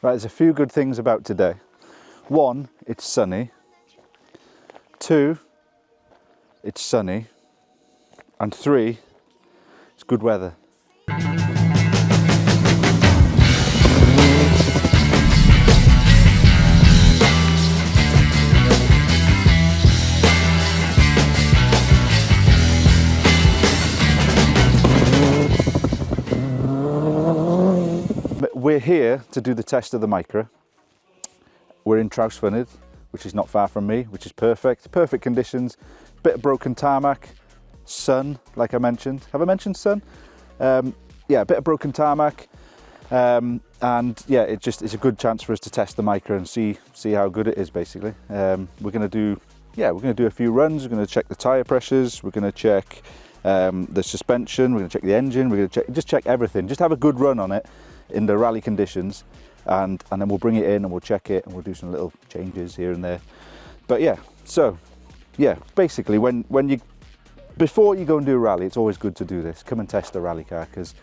Right, there's a few good things about today. One, it's sunny. Two, it's sunny. And three, it's good weather. We're here to do the test of the Micra. We're in Trawsfynydd, which is not far from me, which is perfect. Perfect conditions, bit of broken tarmac, sun, like I mentioned. Have I mentioned sun? Yeah, a bit of broken tarmac. And yeah, it's a good chance for us to test the Micra and see how good it is, basically. We're gonna do a few runs. We're gonna check the tire pressures. We're gonna check the suspension. We're gonna check the engine. We're gonna check everything. Just have a good run on it in the rally conditions, and then we'll bring it in and we'll check it and we'll do some little changes here and there. But yeah, so yeah, basically before you go and do a rally, it's always good to do this. Come and test the rally car, because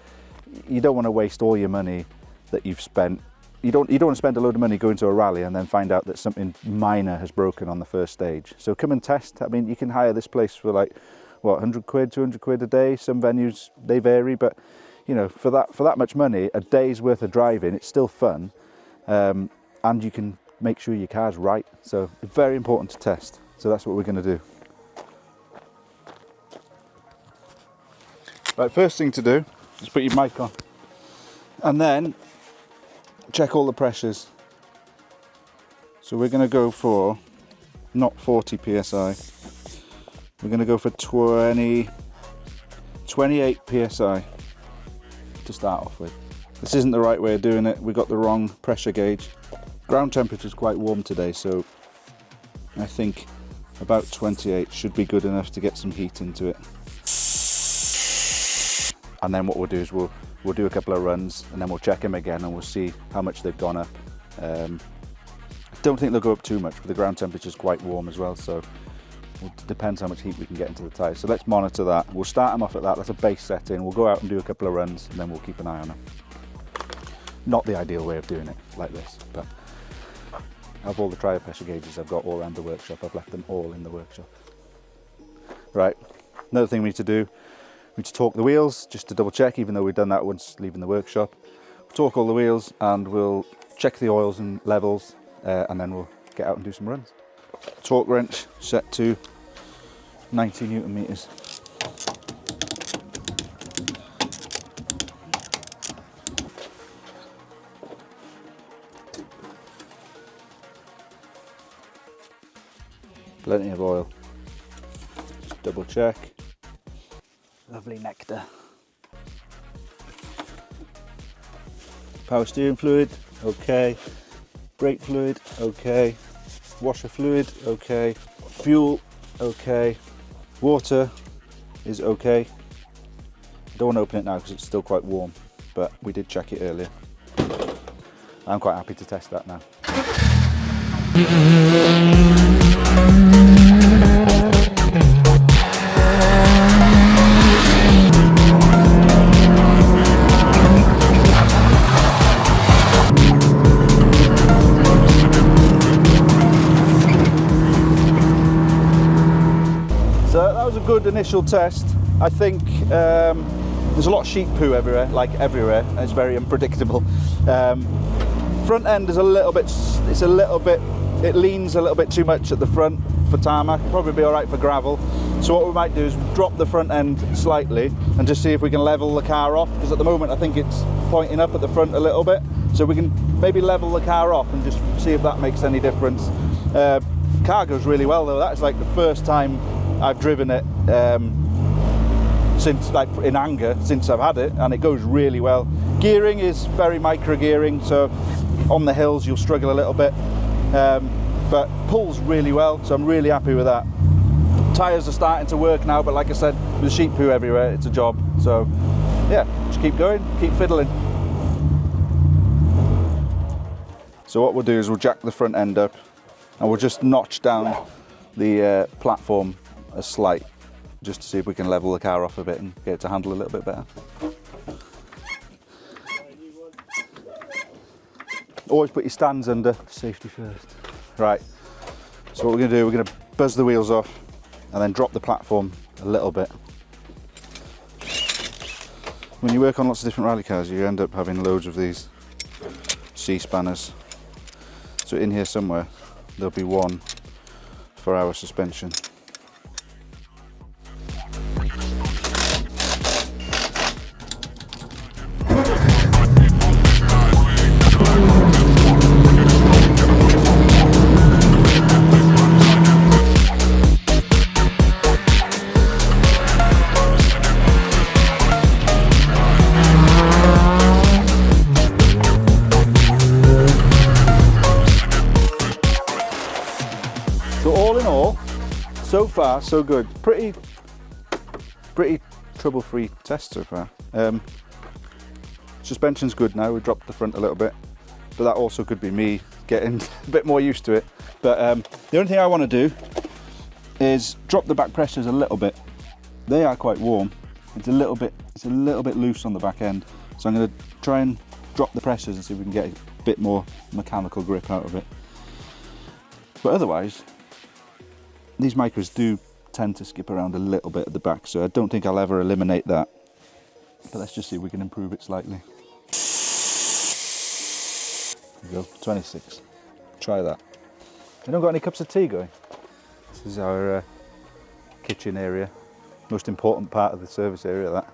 you don't want to waste all your money that you've spent. You don't want to spend a load of money going to a rally and then find out that something minor has broken on the first stage. So come and test. I mean, you can hire this place for like, what, 100 quid, 200 quid a day. Some venues, they vary, but you know, for that much money, a day's worth of driving, it's still fun, and you can make sure your car's right. So it's very important to test. So that's what we're going to do. Right, first thing to do is put your mic on, and then check all the pressures. So we're going to go for not 40 psi. We're going to go for 28 psi. To start off with. This isn't the right way of doing it. We got the wrong pressure gauge. Ground temperature is quite warm today, so I think about 28 should be good enough to get some heat into it. And then what we'll do is we'll do a couple of runs and then we'll check them again and we'll see how much they've gone up. I don't think they'll go up too much, but the ground temperature is quite warm as well, so it depends how much heat we can get into the tyres. So let's monitor that. We'll start them off at that. That's a base setting. We'll go out and do a couple of runs and then we'll keep an eye on them. Not the ideal way of doing it like this, but of all the tyre pressure gauges I've got all around the workshop, I've left them all in the workshop. Right, another thing we need to do, we need to torque the wheels just to double check, even though we've done that once leaving the workshop. We'll torque all the wheels and we'll check the oils and levels, and then we'll get out and do some runs. Torque wrench set to 90 Newton meters. Plenty of oil. Just double check. Lovely nectar. Power steering fluid, okay. Brake fluid, okay. Washer fluid, okay. Fuel, okay. Water is okay. Don't want to open it now because it's still quite warm, but we did check it earlier. I'm quite happy to test that now. Good initial test. I think there's a lot of sheep poo everywhere, and it's very unpredictable. Front end is it leans a little bit too much at the front for tarmac. Probably be all right for gravel. So what we might do is drop the front end slightly and just see if we can level the car off, because at the moment I think it's pointing up at the front a little bit. So we can maybe level the car off and just see if that makes any difference. Car goes really well though. That's like the first time I've driven it since, like, in anger, since I've had it, and it goes really well. Gearing is very micro gearing, so on the hills you'll struggle a little bit, but pulls really well, so I'm really happy with that. Tyres are starting to work now, but like I said, with sheep poo everywhere, it's a job. So yeah, just keep going, keep fiddling. So what we'll do is we'll jack the front end up and we'll just notch down the platform a slight, just to see if we can level the car off a bit and get it to handle a little bit better. Always put your stands under, safety first. Right, so what we're going to do, we're going to buzz the wheels off and then drop the platform a little bit. When you work on lots of different rally cars, you end up having loads of these C-spanners. So in here somewhere, there'll be one for our suspension. So far, so good. Pretty trouble-free test so far. Suspension's good now. We dropped the front a little bit, but that also could be me getting a bit more used to it. But the only thing I want to do is drop the back pressures a little bit. They are quite warm. It's a little bit loose on the back end. So I'm going to try and drop the pressures and see if we can get a bit more mechanical grip out of it. But otherwise, these Micras do tend to skip around a little bit at the back, so I don't think I'll ever eliminate that. But let's just see if we can improve it slightly. There we go, 26. Try that. Anyone got any cups of tea going? This is our kitchen area. Most important part of the service area, that.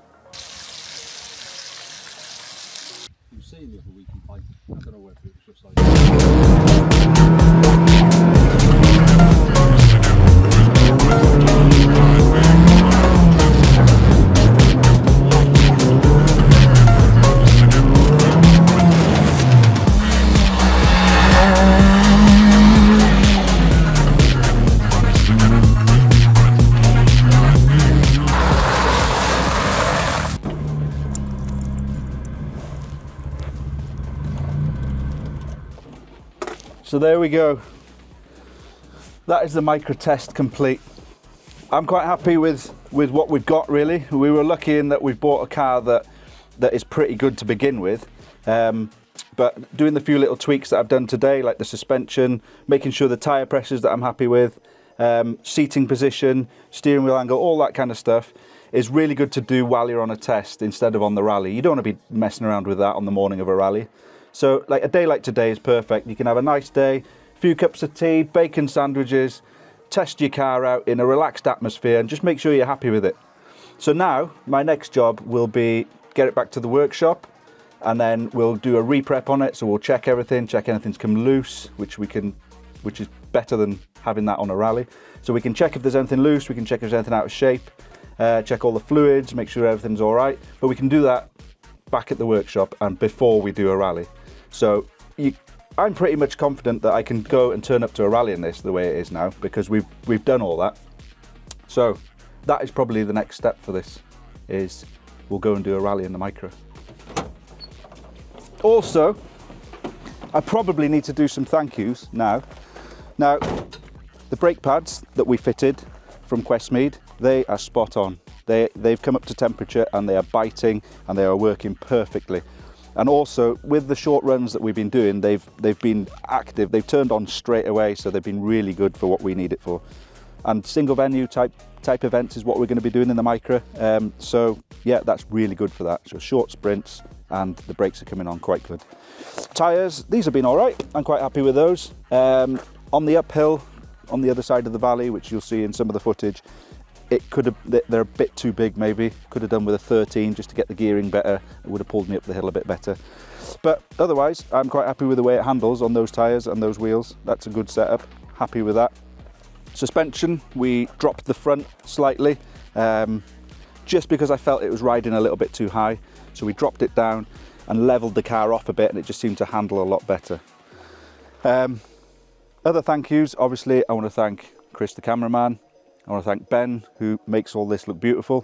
You were saying the other week, I don't know whether it was just like... So there we go. That is the Micra test complete. I'm quite happy with what we've got, really. We were lucky in that we've bought a car that is pretty good to begin with. But doing the few little tweaks that I've done today, like the suspension, making sure the tyre pressures that I'm happy with, seating position, steering wheel angle, all that kind of stuff is really good to do while you're on a test instead of on the rally. You don't want to be messing around with that on the morning of a rally. So like a day like today is perfect. You can have a nice day, a few cups of tea, bacon sandwiches, test your car out in a relaxed atmosphere and just make sure you're happy with it. So now my next job will be get it back to the workshop, and then we'll do a re-prep on it. So we'll check everything, check anything's come loose, which is better than having that on a rally. So we can check if there's anything loose, we can check if there's anything out of shape, check all the fluids, make sure everything's all right. But we can do that back at the workshop and before we do a rally. So I'm pretty much confident that I can go and turn up to a rally in this the way it is now, because we've done all that. So that is probably the next step for this, is we'll go and do a rally in the Micra. Also, I probably need to do some thank yous now. Now, the brake pads that we fitted from Questmead, they are spot on. They've come up to temperature and they are biting and they are working perfectly. And also with the short runs that we've been doing, they've been active. They've turned on straight away, so they've been really good for what we need it for. And single venue type events is what we're going to be doing in the Micra. So yeah, that's really good for that. So short sprints, and the brakes are coming on quite good. Tyres, these have been all right. I'm quite happy with those. On the uphill, on the other side of the valley, which you'll see in some of the footage, they're a bit too big maybe. Could have done with a 13 just to get the gearing better. It would have pulled me up the hill a bit better. But otherwise, I'm quite happy with the way it handles on those tyres and those wheels. That's a good setup, happy with that. Suspension, we dropped the front slightly, just because I felt it was riding a little bit too high. So we dropped it down and leveled the car off a bit, and it just seemed to handle a lot better. Other thank yous, obviously, I want to thank Chris, the cameraman. I want to thank Ben, who makes all this look beautiful.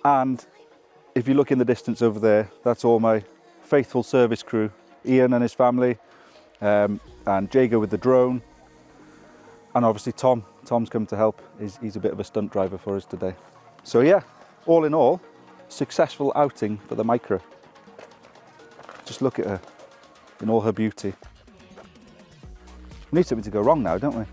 And if you look in the distance over there, that's all my faithful service crew. Ian and his family, and Jago with the drone. And obviously Tom. Tom's come to help. He's a bit of a stunt driver for us today. So yeah, all in all, successful outing for the Micra. Just look at her in all her beauty. We need something to go wrong now, don't we?